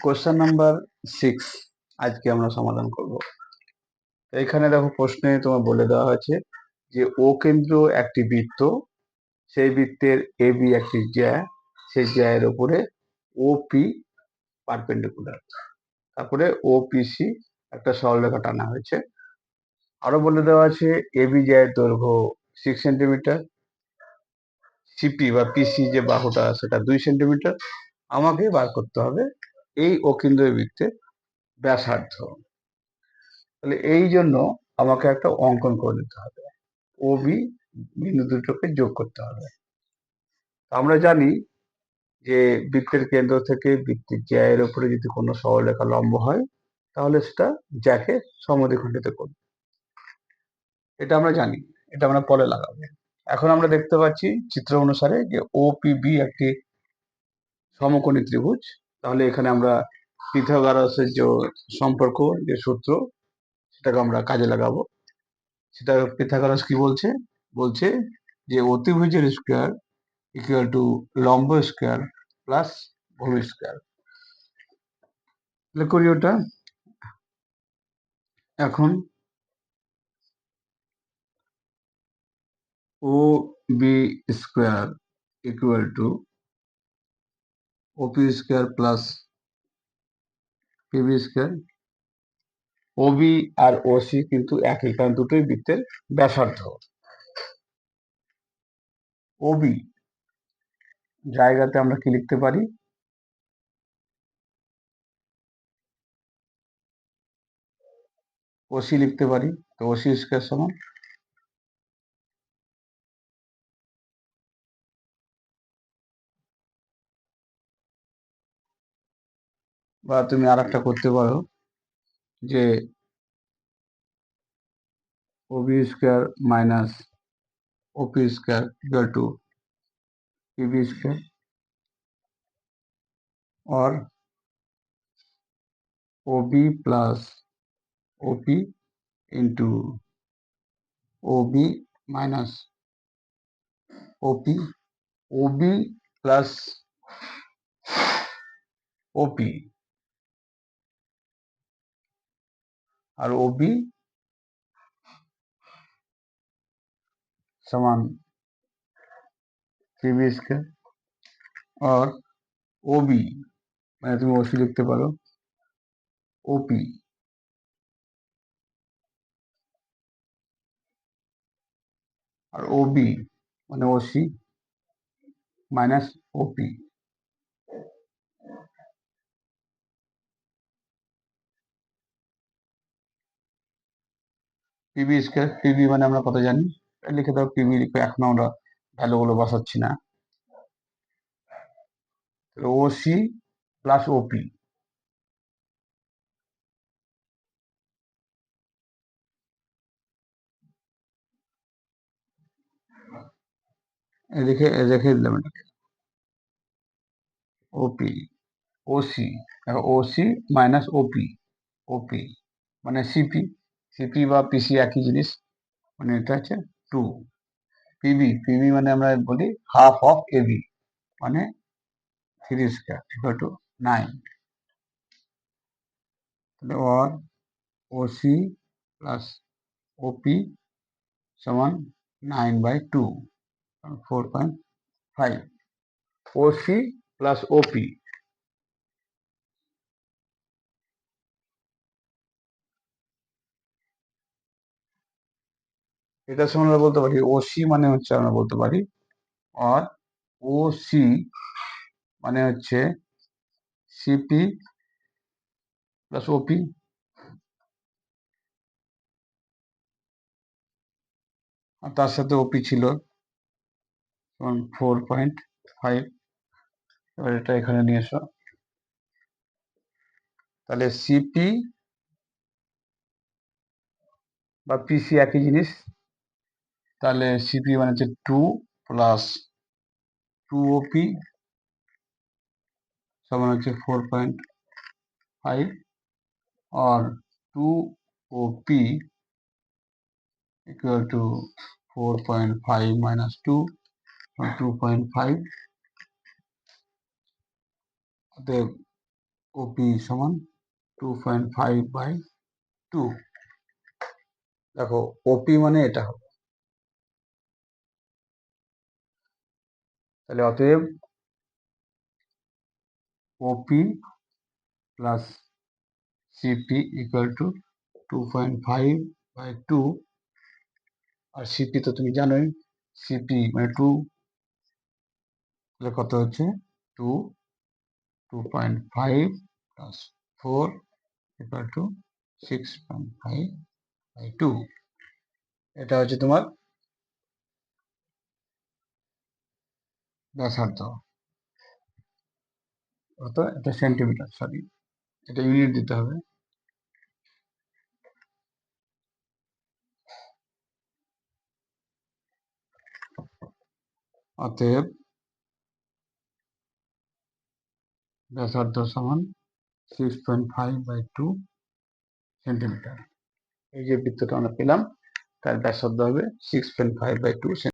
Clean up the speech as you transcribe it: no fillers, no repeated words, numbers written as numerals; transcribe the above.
Question number 6 আজকে আমরা সমাধান করব। এখানে দেখো প্রশ্নে তোমার বলে দেওয়া হয়েছে যে ও কেন্দ্র একটি বৃত্ত, সেই বৃত্তের এ বি একটি জ্যা, সেই জ্যায়ের উপরে ও পি পারপেন্ডিকুলার, তারপরে ও পি সি একটা সরলরেখা টানা হয়েছে। আরো বলে দেওয়া আছে এ বি জ্যায়ের দৈর্ঘ্য 6 সেন্টিমিটার, সিপি বা পিসি যে বাহুটা সেটা 2 সেন্টিমিটার। আমাকে বার করতে হবে এই অকেন্দ্রীয় বৃত্তের ব্যাসার্ধ। তাহলে এই জন্য আমাকে একটা অঙ্কন করে নিতে হবে, ও বি বিন্দু দুটোকে যোগ করতে হবে। আমরা জানি যে বৃত্তের কেন্দ্র থেকে বৃত্তের জ্যায়ের উপরে যদি কোনো সরলরেখা লম্ব হয় তাহলে সেটা জ্যাকে সমদ্বিখণ্ডিত করবে, এটা আমরা জানি, এটা আমরা পরে লাগাবো। এখন আমরা দেখতে পাচ্ছি চিত্র অনুসারে যে ও পি বি একটি সমকোণী ত্রিভুজ। তাহলে এখানে আমরা পিথাগোরাসের যে সম্পর্ক, যে সূত্র, সেটাকে আমরা কাজে লাগাবো। সেটা পিথাগোরাস কি বলছে? বলছে যে অতিভুজের স্কয়ার ইকুয়াল টু লম্ব স্কয়ার প্লাস ভূমি স্কয়ার। তাহলে করি ওটা। এখন O B square equal to OP square plus PB square. OB আর ওসি কিন্তু একই, কারণ দুটোই বৃত্তের ব্যাসার্ধ। ওবি জায়গাতে আমরা কি লিখতে পারি? ওসি লিখতে পারি। তো ওসি স্কয়ার সমান, বা তুমি আর একটা করতে পারো যে OB square minus OP square equal to PB square, और OB plus OP into OB minus OP, OB plus OP और OB समान PB स्क्वायर, और OB মানে তুমি OC লিখতে পারো OP আর OB মানে OC minus OP। PB square, PB মানে আমরা কত জানি, লিখে দাও পিবি লিখে, এখন আমরা ভ্যালুগুলো বসাচ্ছি না। ওসি প্লাস ওপি, রেখে রেখে দিলাম এটাকে। ওপি ওসি, ওসি মাইনাস ওপি, ওপি মানে সিপি, সিপি বা পিসি একই জিনিস, মানে এটা হচ্ছে 2। পিবি, পিবি মানে আমরা বলি হাফ অফ এবি, মানে 3 স্কয়ার ইকুয়াল টু 9। তাহলে और ওসি প্লাস ওপি সমান 9/2, 4.5। ওসি প্লাস ওপি, এটা সমান আমরা বলতে পারি ওসি মানে হচ্ছে, আমরা বলতে পারি और ওসি মানে হচ্ছে সিপি প্লাস ওপি, আর তার সাথে ওপি ছিল 4.5। এবার এটা এখানে নিয়ে এসো। তাহলে সিপি বা পিসি একই জিনিস, তাহলে সিপি মানে হচ্ছে 2 প্লাস 2OP সমান হচ্ছে 4.5, और 2OP इक्वल टू 4.5 माइनस 2, 2.5। অতএব ওপি সমান 2.5/2। দেখো ওপি মানে এটা হবে, তাহলে অতএব OP plus CP equal to 2.5/2। আর সিপি তো তুমি জানোই, সিপি মানে 2, তাহলে কত হচ্ছে 2, 2.5 প্লাস 4 ইকুয়াল টু 6.5/2। এটা হচ্ছে তোমার ব্যাসার্ধ, কত এটা সেন্টিমিটার, সরি এটা ইউনিট দিতে হবে। অতএব ব্যাসার্ধ সমান 6.5/2 সেন্টিমিটার। এই যে বৃত্তটা আমরা পেলাম তার ব্যাসার্ধ হবে 6.5/2